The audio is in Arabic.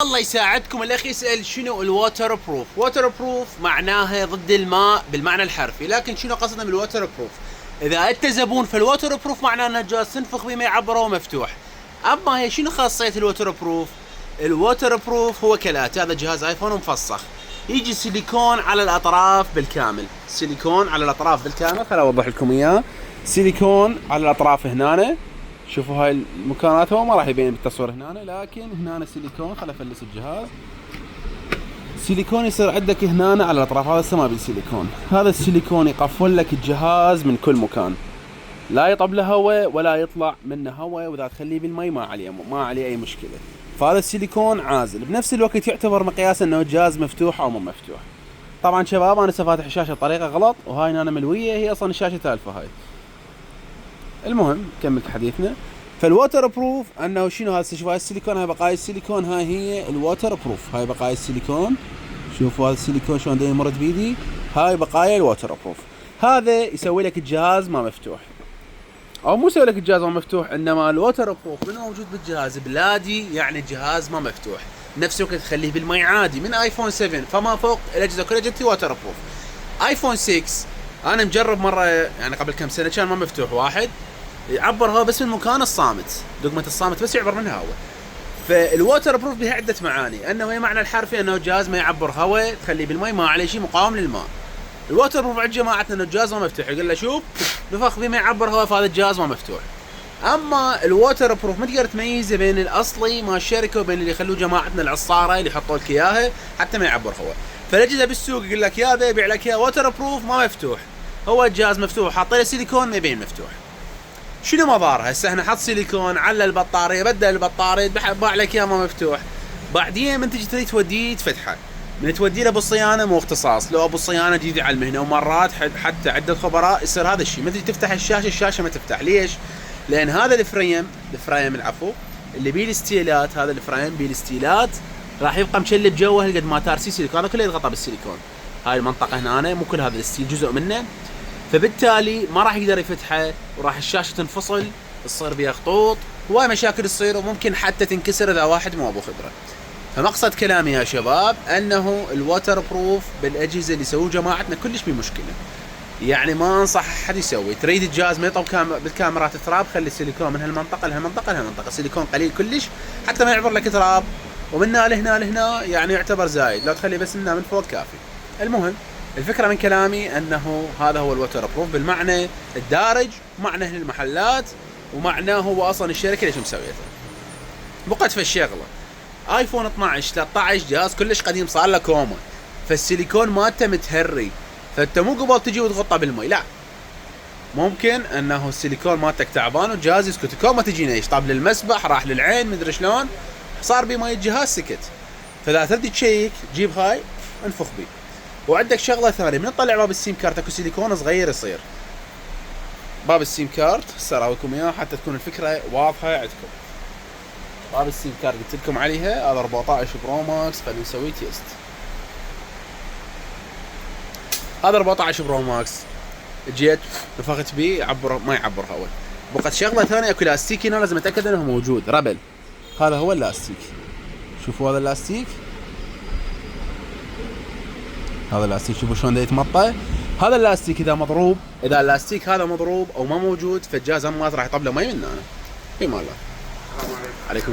الله يساعدكم. الاخ يسأل شنو الووتر بروف؟ ووتر بروف معناها ضد الماء بالمعنى الحرفي، لكن شنو قصدنا بالووتر بروف؟ اذا انت زبون فالووتر بروف معناه ان الجهاز تنفخ به ما يعبره ومفتوح. اما هي شنو خاصية الووتر بروف؟ الووتر بروف هو كالاتي: هذا جهاز ايفون مفسخ، يجي سيليكون على الاطراف بالكامل، سيليكون على الاطراف بالكامل. خليني اوضح لكم اياه. سيليكون على الاطراف هنا، شوفوا هاي المكانات، هو ما راح يبين بالتصوير هنا، لكن هنا سيليكون. خل افلس الجهاز. سيليكون يصير عندك هنا على الاطراف، هذا السما سيليكون. هذا السيليكون يقفل لك الجهاز من كل مكان، لا يطب له هواء ولا يطلع منه هواء، واذا تخليه بالمي ما عليه اي مشكله. فهذا السيليكون عازل، بنفس الوقت يعتبر مقياس انه الجهاز مفتوح او مو مفتوح. طبعا شباب انا فاتح الشاشه بطريقه غلط، وهاي هنا ملويه، هي اصلا الشاشه تالفه هاي. المهم نكمل حديثنا. فالووتر بروف انه شنو هذا؟ شوف هاي السيليكون، هاي بقايا السيليكون، هاي هي الووتر بروف. هاي بقايا السيليكون، شوفوا هذا السيليكون شلون دا يمرد بيدي، هاي بقايا الووتر بروف. هذا يسوي لك الجهاز ما مفتوح، او مو يسوي لك الجهاز ما مفتوح، انما الووتر بروف منو موجود بالجهاز بلادي، يعني الجهاز ما مفتوح. نفس الوقت تخليه بالمي عادي من ايفون 7 فما فوق، الاجهزه كلها جتي ووتر بروف. ايفون 6 انا مجرب مره يعني قبل كم سنه، كان ما مفتوح، واحد يعبر هواء بس من المكان الصامت، دقمة الصامت بس يعبر منها هواء. فالووتر بروف بها عدة معاني، انه هي معنى الحرفي انه الجهاز ما يعبر هواء، تخليه بالماء ما عليه شيء، مقاوم للماء. الووتر بروف عند جماعتنا انه الجهاز ما مفتوح، يقول له شوف نفخ به ما يعبر هواء، فهذا الجهاز ما مفتوح. اما الووتر بروف ما تقدر تميزه بين الاصلي مال الشركه وبين اللي يخلوه جماعتنا العصاره اللي يحطوا لك اياها حتى ما يعبر هواء. فالاجهزه بالسوق يقول لك يا يبيع لك يا ووتر بروف ما مفتوح، هو الجهاز مفتوح حاط له سيليكون ما يبين مفتوح. شنو مضارها؟ هسه احنا حط سيليكون على البطاريه، بدل البطاريه باع لك اياه ما مفتوح، بعدين من تجي تريد توديه تفتحه، من تودي له بالصيانه مو اختصاص، لو ابو الصيانه جديد على المهنه، ومرات حتى عده خبراء يصير هذا الشيء، من تجي تفتح الشاشه ما تفتح. ليش؟ لان هذا الفريم العفو اللي بيه الستيلات، هذا الفريم بيه الستيلات راح يبقى مشلب جوه قد ما تارسي سيليكون، هذا كله يتغطى بالسيليكون. هاي المنطقه هنا مو كل هذا الستيل جزء منه، فبالتالي ما راح يقدر يفتحه، وراح الشاشه تنفصل، تصير بيها خطوط، هواي مشاكل تصير، وممكن حتى تنكسر اذا واحد مو ابو خبره. فمقصد كلامي يا شباب انه الووتر بروف بالاجهزه اللي يسووه جماعتنا كلش في مشكله، يعني ما انصح احد يسوي. تريد الجهاز ما يطب بالكاميرات تراب، خلي السيليكون من هالمنطقه لهالمنطقه لهالمنطقه، سيليكون قليل كلش حتى ما يعبر لك تراب، ومن هنا لهنا لهنا يعني يعتبر زايد، لو تخلي بس هنا من فوق كافي. المهم الفكره من كلامي انه هذا هو الووتر بروف بالمعنى الدارج، معنى المحلات، ومعناه هو اصلا الشركه ليش مسويته. بقت في الشغله ايفون 12 13 جهاز كلش قديم صار له كوما، فالسيليكون مالته متهري، فانت مو قبل تجي وتغطه بالمي، لا، ممكن انه السيليكون مالتك تعبان والجهاز يسكت، كوما تجينا ايش طاب للمسبح، راح للعين، مدري شلون، صار بي ماي الجهاز سكت. فاذا تريد تشيك جيب هاي انفخ بيه. وعندك شغله ثانيه، من تطلع باب السيم كارت اكو سيليكون صغير يصير باب السيم كارت، هسه اراويكم اياه حتى تكون الفكره واضحه عندكم. باب السيم كارت قلت لكم عليها هذا 14 برو ماكس، خلينا نسوي تيست. هذا 14 برو ماكس جيت نفخت بيه ما يعبر هواء. بقت شغله ثانيه، اكو لاستيك هنا لازم اتاكد انه موجود، ربل. هذا هو اللاستيك، شوفوا هذا اللاستيك، هذا اللاستيك شوفوا شلون دا يتمطى. هذا اللاستيك اذا مضروب، اذا اللاستيك هذا مضروب او ما موجود، فالجهاز ما راح يطب له مي من هنا. في مال الله. عليكم